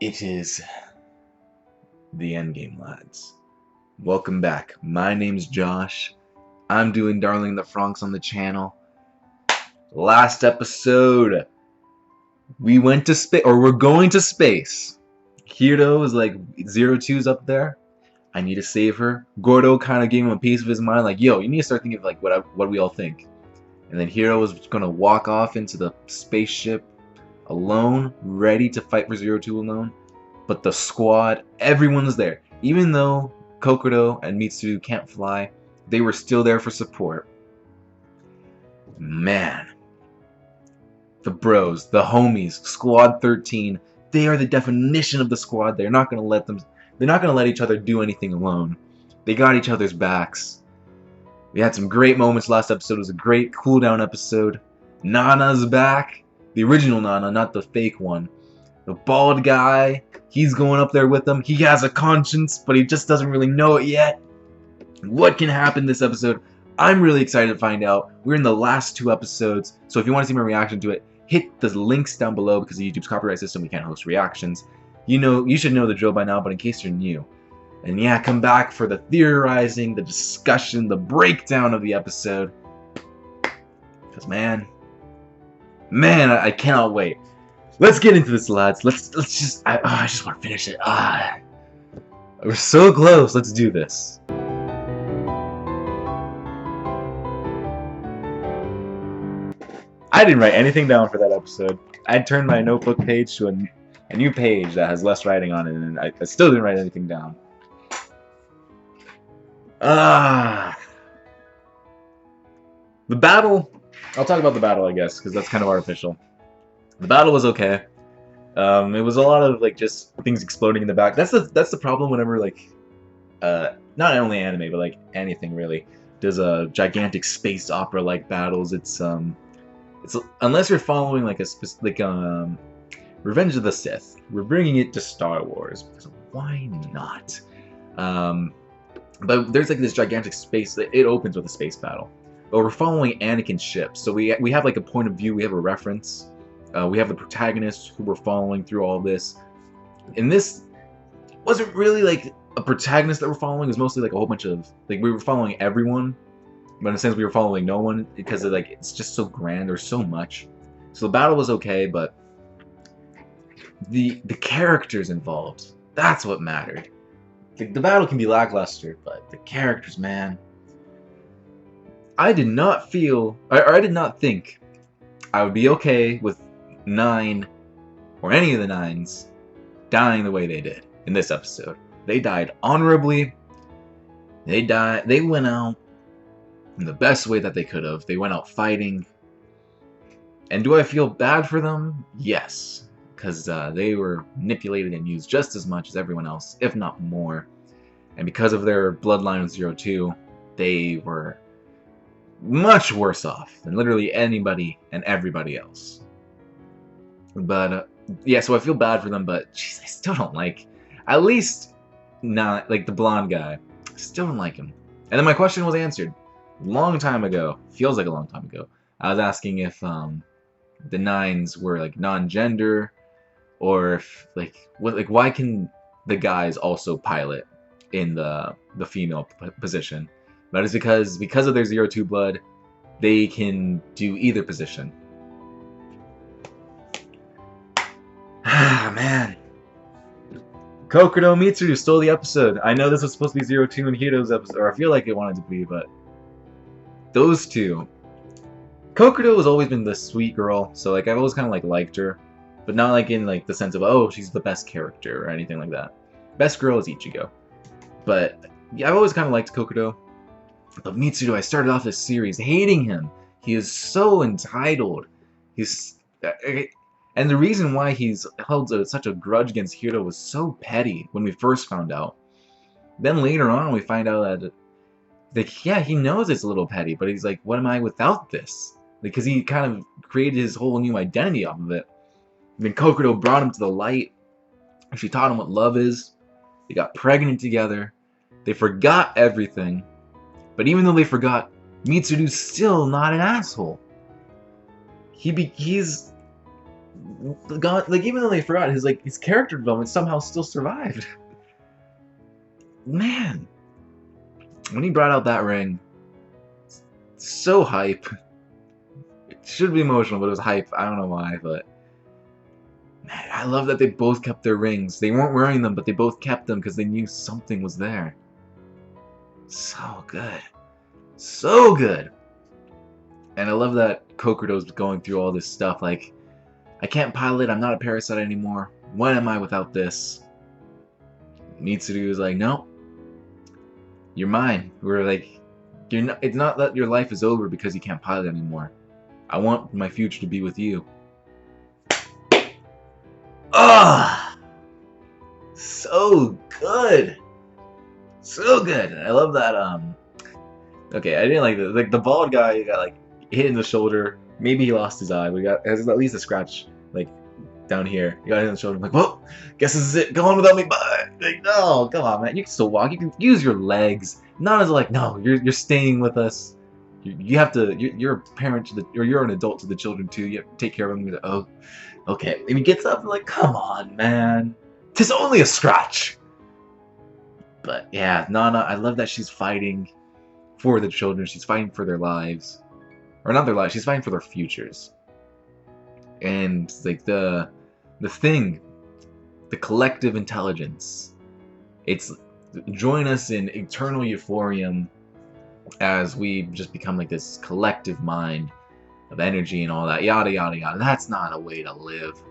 It is the endgame, lads. Welcome back. My name's Josh. I'm doing Darling the Franxx on the channel. Last episode, we went to space, or we're going to space. Hiro is like 02's up there. I need to save her. Gordo kind of gave him a piece of his mind, like, yo, you need to start thinking of like what we all think. And then Hiro was gonna walk off into the spaceship alone, ready to fight for 02 alone. But the squad, everyone's there. Even though Kokoro and Mitsuru can't fly, they were still there for support. Man. The bros, the homies, Squad 13, they are the definition of the squad. They're not gonna let each other do anything alone. They got each other's backs. We had some great moments last episode. It was a great cooldown episode. Nana's back. The original Nana, not the fake one. The bald guy, he's going up there with them. He has a conscience, but he just doesn't really know it yet. What can happen this episode? I'm really excited to find out. We're in the last 2 episodes, so if you want to see my reaction to it, hit the links down below because of YouTube's copyright system. We can't host reactions. You should know the drill by now, but in case you're new. And yeah, come back for the theorizing, the discussion, the breakdown of the episode. Because man, I cannot wait. Let's get into this, lads. Let's just, I just want to finish it. We're so close. Let's do this. I didn't write anything down for that episode. I turned my notebook page to a new page that has less writing on it, and I still didn't write anything down. The battle, I'll talk about the battle, I guess, because that's kind of artificial. The battle was okay. It was a lot of like just things exploding in the back. That's the problem whenever like not only anime but like anything really does a gigantic space opera like battles. It's unless you're following like a specific Revenge of the Sith. We're bringing it to Star Wars because why not? But there's like this gigantic space that it opens with a space battle. But we're following Anakin's ship, so we have like a point of view. We have a reference. We have the protagonist who we're following through all this. And this wasn't really like a protagonist that we're following. It was mostly like a whole bunch of like we were following everyone, but in a sense we were following no one because like it's just so grand. There's so much. So the battle was okay, but the characters involved, that's what mattered. The battle can be lackluster, but the characters, man. I did not feel, or I did not think I would be okay with 9 or any of the 9s dying the way they did in this episode. They died honorably. They went out in the best way that they could have. They went out fighting. And do I feel bad for them? Yes. Because they were manipulated and used just as much as everyone else, if not more. And because of their bloodline with 02, they were much worse off than literally anybody and everybody else. But yeah, so I feel bad for them, but jeez, I still don't like, at least not like the blonde guy. I still don't like him. And then my question was answered a long time ago. Feels like a long time ago. I was asking if the 9s were like non-gender, or if like why can the guys also pilot in the female position? But it's because of their 02 blood, they can do either position. Ah, man. Kokoro Mitsuru stole the episode. I know this was supposed to be 02 and Hiro's episode, or I feel like it wanted to be, but those two. Kokoro has always been the sweet girl, so like I've always kind of like liked her, but not like in like the sense of, oh, she's the best character or anything like that. Best girl is Ichigo. But yeah, I've always kind of liked Kokoro. But Mitsuru, I started off this series hating him. He is so entitled. And the reason why he's held such a grudge against Hiro was so petty when we first found out. Then later on we find out that yeah, he knows it's a little petty, but he's like, what am I without this? Because he kind of created his whole new identity off of it. And then Kokoro brought him to the light. She taught him what love is. They got pregnant together. They forgot everything. But even though they forgot, Mitsuru's still not an asshole. He's God, like even though they forgot his character development somehow still survived. Man, when he brought out that ring, so hype. It should be emotional, but it was hype. I don't know why, but man, I love that they both kept their rings. They weren't wearing them, but they both kept them because they knew something was there. So good. So good. And I love that Kokoro's going through all this stuff, like, I can't pilot, I'm not a parasite anymore. What am I without this? Mitsuru is like, no. You're mine. We're like, you're not, it's not that your life is over because you can't pilot anymore. I want my future to be with you. Ah! So good. So good. I love that, okay, I didn't like the bald guy got like hit in the shoulder. Maybe he lost his eye, but he has at least a scratch like down here. He got hit in the shoulder. I'm like, well, guess this is it. Go on without me. Bye. Like, no, come on, man. You can still walk. You can use your legs. Not as like, no, you're staying with us. You have to. You're a parent to the, or you're an adult to the children too. You have to take care of them. Like, oh, okay. And he gets up and like, come on, man. 'Tis only a scratch. But yeah, Nana, I love that she's fighting for the children. She's fighting for their lives. Or not their lives, she's fighting for their futures. And like the thing, the collective intelligence, it's join us in eternal euphorium as we just become like this collective mind of energy and all that, yada yada yada. That's not a way to live.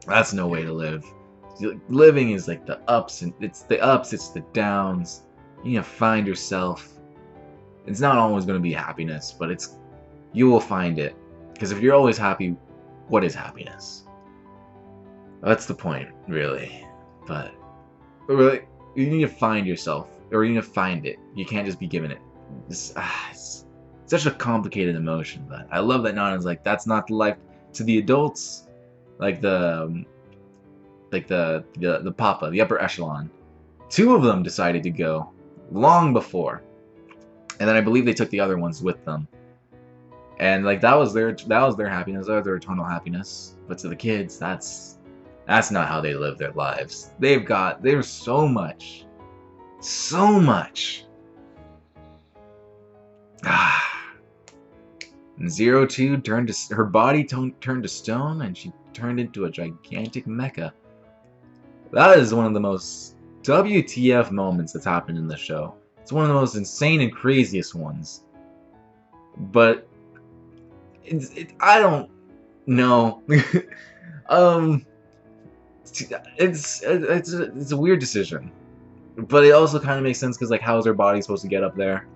That's no way to live. Living is like the ups, and it's the ups, it's the downs. You need to find yourself. It's not always going to be happiness, but you will find it. Because if you're always happy, what is happiness? That's the point, really. But really, you need to find yourself, or you need to find it. You can't just be given it. It's such a complicated emotion, but I love that Nana's like, that's not the life to the adults, like the Papa, the upper echelon. Two of them decided to go long before, and then I believe they took the other ones with them. And like that was their happiness, that was their eternal happiness. But to the kids, that's not how they live their lives. There's so much. And 02 her body turned to stone, and she turned into a gigantic mecha. That is one of the most WTF moments that's happened in the show. It's one of the most insane and craziest ones. But I don't know. It's a weird decision, but it also kind of makes sense because like, how is her body supposed to get up there?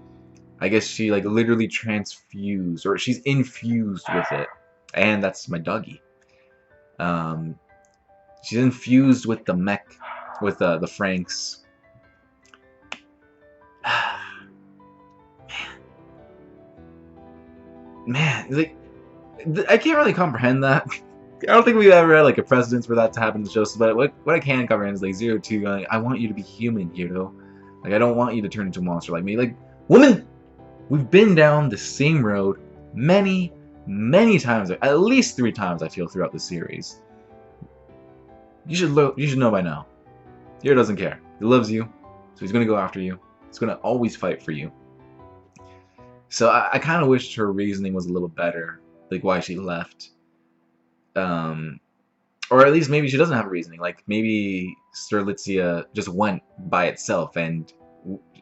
I guess she like literally transfused, or she's infused with it, and that's my doggy. She's infused with the mech, with the Franxx. Man, like, I can't really comprehend that. I don't think we've ever had like a precedence for that to happen in the show. But what I can comprehend is like 02 going, I want you to be human, Hiro. Like, I don't want you to turn into a monster like me. Like, woman, we've been down the same road many, many times. At least 3 times, I feel, throughout the series. You should know by now. Hiro doesn't care. He loves you, so he's gonna go after you. He's gonna always fight for you. So I kind of wished her reasoning was a little better, like why she left. Or at least maybe she doesn't have a reasoning. Like maybe Strelitzia just went by itself and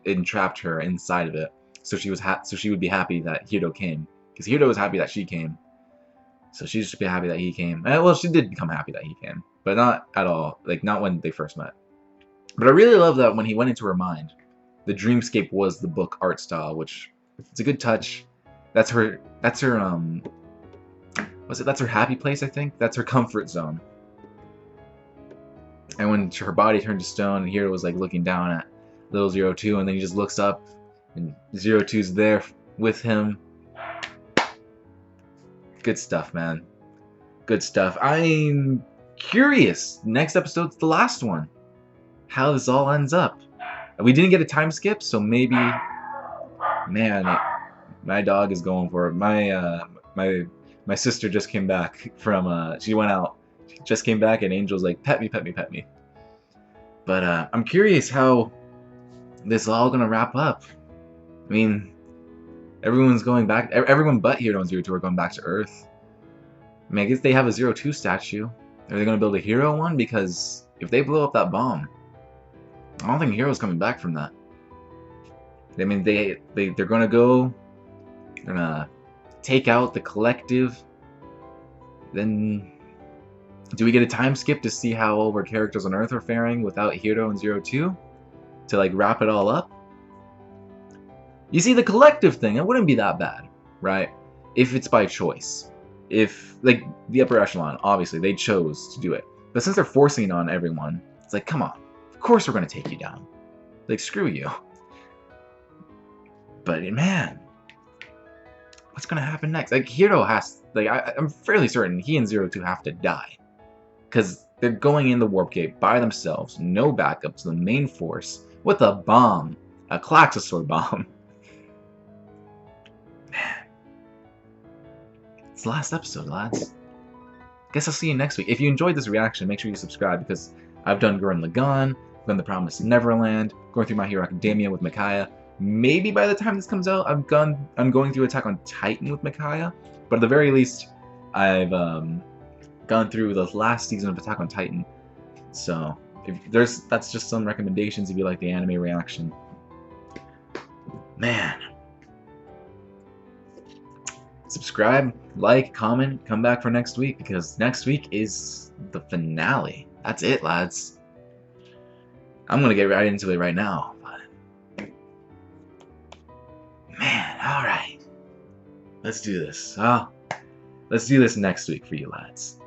entrapped her inside of it. So she would be happy that Hiro came, because Hiro was happy that she came. So she should be happy that he came. And, well, she did become happy that he came, but not at all. Like not when they first met. But I really love that when he went into her mind, the dreamscape was the book art style, which it's a good touch. That's her that's her happy place, I think. That's her comfort zone. And when her body turned to stone and Hiro was like looking down at little 02, and then he just looks up and 02's there with him. Good stuff, man. Good stuff. I'm curious. Next episode's the last one. How this all ends up. We didn't get a time skip, so maybe, man, my dog is going for it. My My sister just came back from, she went out. She just came back and Angel's like, pet me, pet me, pet me. But I'm curious how this is all gonna wrap up. I mean, everyone's going back, everyone but Hero and Zero Two are going back to Earth. I mean, I guess they have a 02 statue. Are they gonna build a Hero one? Because if they blow up that bomb, I don't think Hero's coming back from that. I mean, they're gonna go, they're gonna take out the collective. Then, do we get a time skip to see how all our characters on Earth are faring without Hero and Zero Two? To like wrap it all up? You see, the collective thing, it wouldn't be that bad, right? If it's by choice. If, like, the upper echelon, obviously, they chose to do it. But since they're forcing it on everyone, it's like, come on. Of course we're gonna take you down. Like, screw you. But, man, what's gonna happen next? Like, Hero has, like, I'm fairly certain he and Zero Two have to die. Because they're going in the Warp Gate by themselves, no backup to the main force, with a bomb. A Klaxosaur bomb. Man. It's the last episode, lads. Guess I'll see you next week. If you enjoyed this reaction, make sure you subscribe, because I've done Gurren Lagann, I've done The Promised Neverland, going through My Hero Academia with Micaiah. Maybe by the time this comes out, I'm going through Attack on Titan with Micaiah. But at the very least, I've gone through the last season of Attack on Titan. So that's just some recommendations if you like the anime reaction. Man. Subscribe, like, comment, come back for next week, because next week is the finale. That's it, lads. I'm gonna get right into it right now. But man, alright. Let's do this. Let's do this next week for you lads.